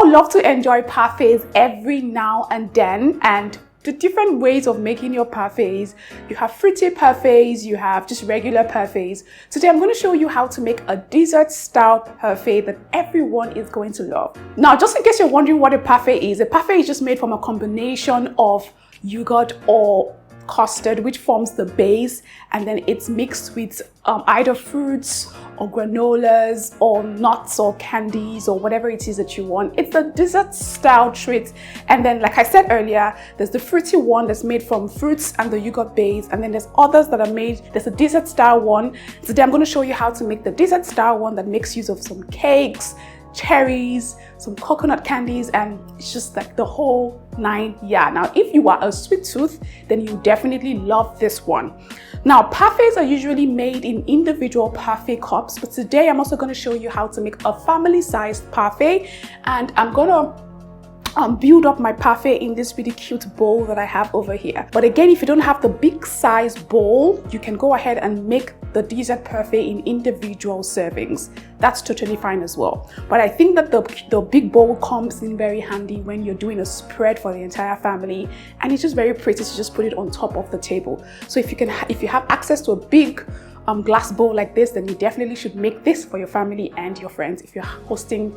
love to enjoy parfaits every now and then, and the different ways of making your parfaits. You have fruity parfaits, you have just regular parfaits. Today I'm going to show you how to make a dessert style parfait that everyone is going to love. Now, just in case you're wondering what a parfait is just made from a combination of yogurt or custard, which forms the base, and then it's mixed with either fruits or granolas or nuts or candies or whatever it is that you want. It's a dessert style treat. And then, like I said earlier, there's the fruity one that's made from fruits and the yogurt base, and then there's others that are made, there's a dessert style one. Today I'm going to show you how to make the dessert style one that makes use of some cakes, cherries, some coconut candies, and it's just like the whole 9 yards. Now, if you are a sweet tooth, then you definitely love this one. Now, parfaits are usually made in individual parfait cups, but today I'm also going to show you how to make a family-sized parfait, and I'm going to build up my parfait in this really cute bowl that I have over here. But again, if you don't have the big size bowl, you can go ahead and make the dessert parfait in individual servings. That's totally fine as well. But I think that the big bowl comes in very handy when you're doing a spread for the entire family, and it's just very pretty to just put it on top of the table. So if you have access to a big glass bowl like this, then you definitely should make this for your family and your friends if you're hosting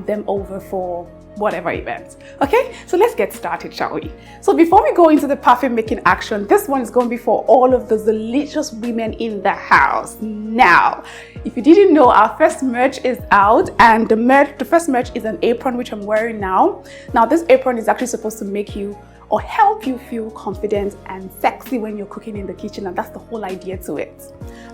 them over for whatever event. Okay, so let's get started, shall we? So before we go into the parfait making action, this one is going to be for all of the Zeelicious women in the house. Now, if you didn't know, our first merch is out, and the first merch is an apron, which I'm wearing now. Now, this apron is actually supposed to make you or help you feel confident and sexy when you're cooking in the kitchen, and that's the whole idea to it.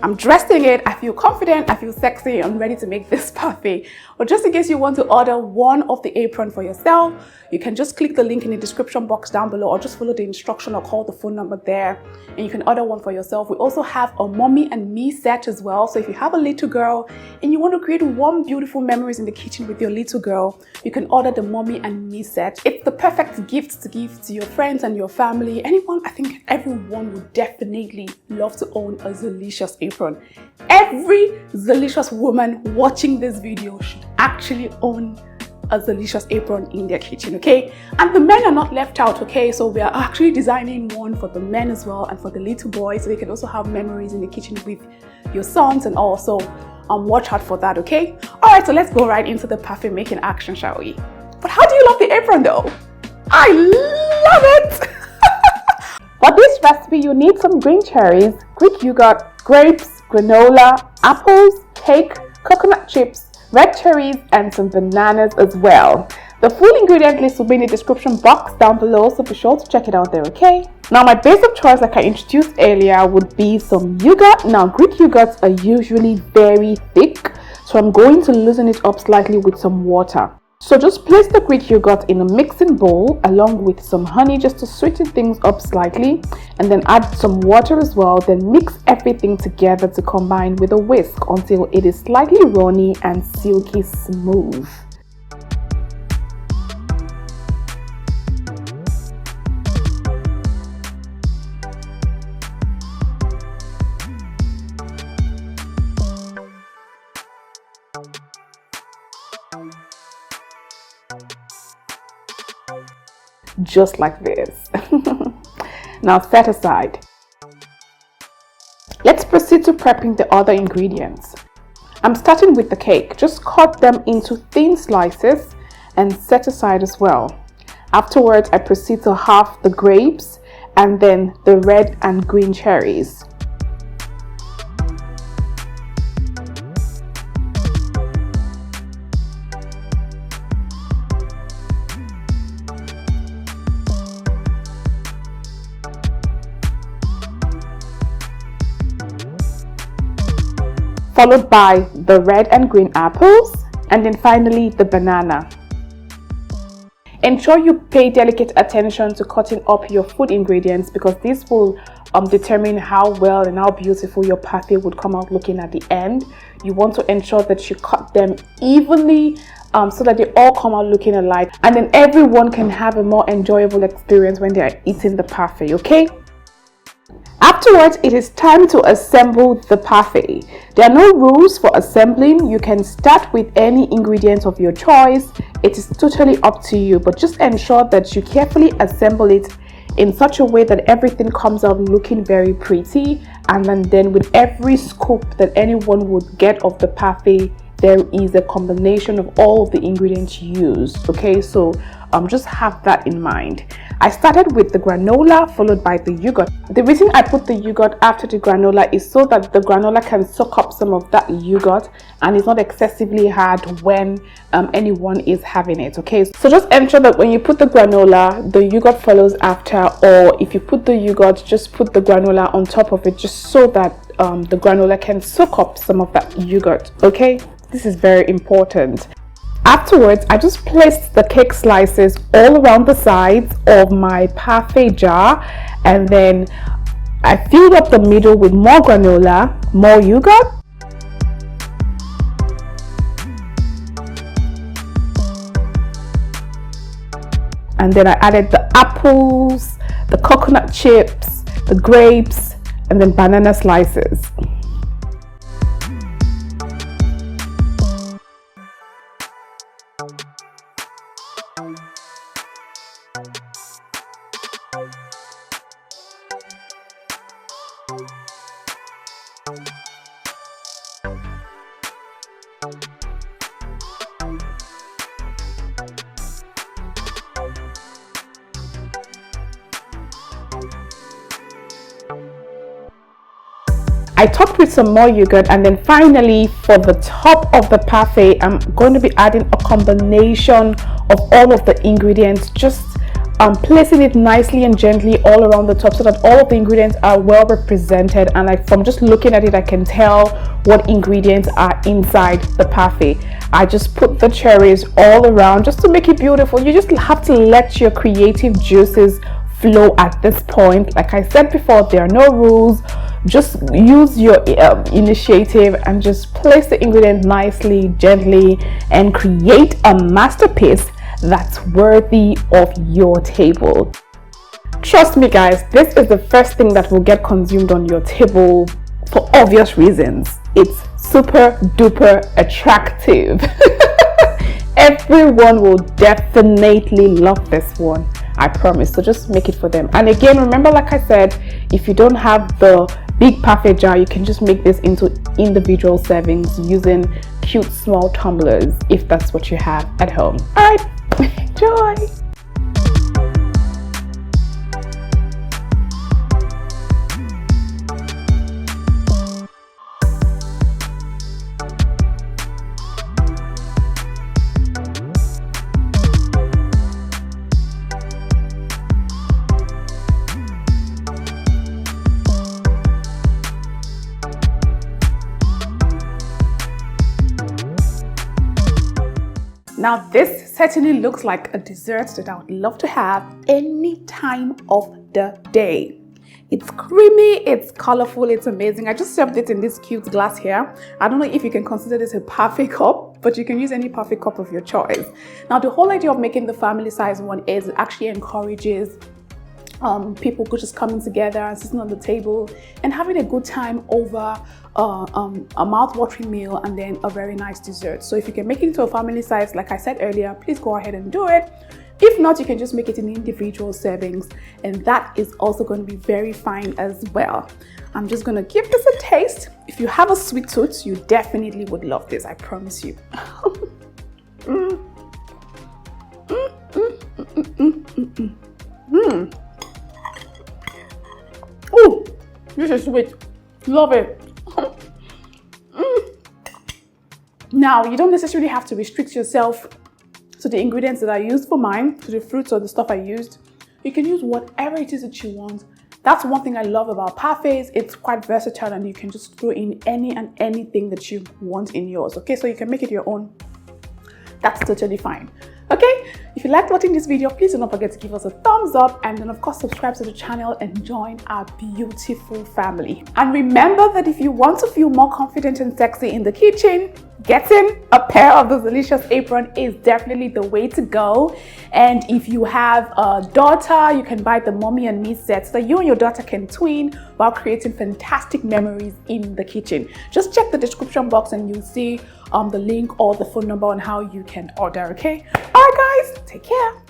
I'm dressed in it, I feel confident, I feel sexy, I'm ready to make this parfait. But just in case you want to order one of the apron for yourself, you can just click the link in the description box down below, or just follow the instruction or call the phone number there, and you can order one for yourself. We also have a mommy and me set as well. So if you have a little girl and you want to create warm, beautiful memories in the kitchen with your little girl, you can order the mommy and me set. It's the perfect gift to give to your friends and your family. Anyone, I think everyone would definitely love to own a Zeelicious apron. Every Zeelicious woman watching this video should actually own a Zeelicious apron in their kitchen, okay? And the men are not left out, okay? So we are actually designing one for the men as well, and for the little boys, so they can also have memories in the kitchen with your sons, and also watch out for that, okay? All right, so let's go right into the parfait making action, shall we? But how do you love the apron though? I love it! For this recipe, you need some green cherries, Greek yogurt, grapes, granola, apples, cake, coconut chips, red cherries, and some bananas as well. The full ingredient list will be in the description box down below, so be sure to check it out there, okay? Now, my base of choice, like I introduced earlier, would be some yogurt. Now, Greek yogurts are usually very thick, so I'm going to loosen it up slightly with some water. So just place the Greek yogurt in a mixing bowl along with some honey, just to sweeten things up slightly, and then add some water as well. Then mix everything together to combine with a whisk until it is slightly runny and silky smooth. Just like this. Now set aside. Let's proceed to prepping the other ingredients. I'm starting with the cake. Just cut them into thin slices and set aside as well. Afterwards, I proceed to halve the grapes and then the red and green cherries. Followed by the red and green apples, and then finally the banana. Ensure you pay delicate attention to cutting up your food ingredients, because this will determine how well and how beautiful your parfait would come out looking at the end. You want to ensure that you cut them evenly so that they all come out looking alike, and then everyone can have a more enjoyable experience when they are eating the parfait, okay? Afterwards, it is time to assemble the parfait. There are no rules for assembling. You can start with any ingredients of your choice. It is totally up to you, but just ensure that you carefully assemble it in such a way that everything comes out looking very pretty, and then with every scoop that anyone would get of the parfait, there is a combination of all of the ingredients used. Okay, so just have that in mind. I started with the granola followed by the yogurt. The reason I put the yogurt after the granola is so that the granola can soak up some of that yogurt and it's not excessively hard when anyone is having it. Okay, so just ensure that when you put the granola, the yogurt follows after, or if you put the yogurt, just put the granola on top of it, just so that the granola can soak up some of that yogurt. Okay, this is very important. Afterwards, I just placed the cake slices all around the sides of my parfait jar, and then I filled up the middle with more granola, more yogurt, and then I added the apples, the coconut chips, the grapes, and then banana slices. I topped with some more yogurt, and then finally for the top of the parfait, I'm going to be adding a combination of all of the ingredients, just placing it nicely and gently all around the top so that all of the ingredients are well represented, and from just looking at it I can tell what ingredients are inside the parfait. I just put the cherries all around just to make it beautiful. You just have to let your creative juices flow at this point. Like I said before, there are no rules. Just use your initiative and just place the ingredients nicely, gently, and create a masterpiece that's worthy of your table. Trust me guys, this is the first thing that will get consumed on your table for obvious reasons. It's super duper attractive. Everyone will definitely love this one, I promise. So just make it for them. And again, remember, like I said, if you don't have the big parfait jar, you can just make this into individual servings using cute small tumblers if that's what you have at home. All right, enjoy. Now this certainly looks like a dessert that I would love to have any time of the day. It's creamy, it's colorful, it's amazing. I just served it in this cute glass here. I don't know if you can consider this a parfait cup, but you can use any parfait cup of your choice. Now the whole idea of making the family size one is it actually encourages people just coming together and sitting on the table and having a good time over a mouth-watering meal and then a very nice dessert. So if you can make it into a family size, like I said earlier, please go ahead and do it. If not, you can just make it in individual servings, and that is also going to be very fine as well. I'm just going to give this a taste. If you have a sweet tooth, you definitely would love this, I promise you. Oh, this is sweet. Love it. Now, you don't necessarily have to restrict yourself to the ingredients that I used for mine, to the fruits or the stuff I used. You can use whatever it is that you want. That's one thing I love about parfaits. It's quite versatile and you can just throw in any and anything that you want in yours. Okay, so you can make it your own. That's totally fine. Okay, If you liked watching this video, please do not forget to give us a thumbs up, and then of course subscribe to the channel and join our beautiful family. And remember that if you want to feel more confident and sexy in the kitchen, getting a pair of the Zeelicious apron is definitely the way to go. And if you have a daughter, you can buy the mommy and me set so that you and your daughter can twin while creating fantastic memories in the kitchen. Just check the description box and you'll see the link or the phone number on how you can order. Okay, all right guys, take care.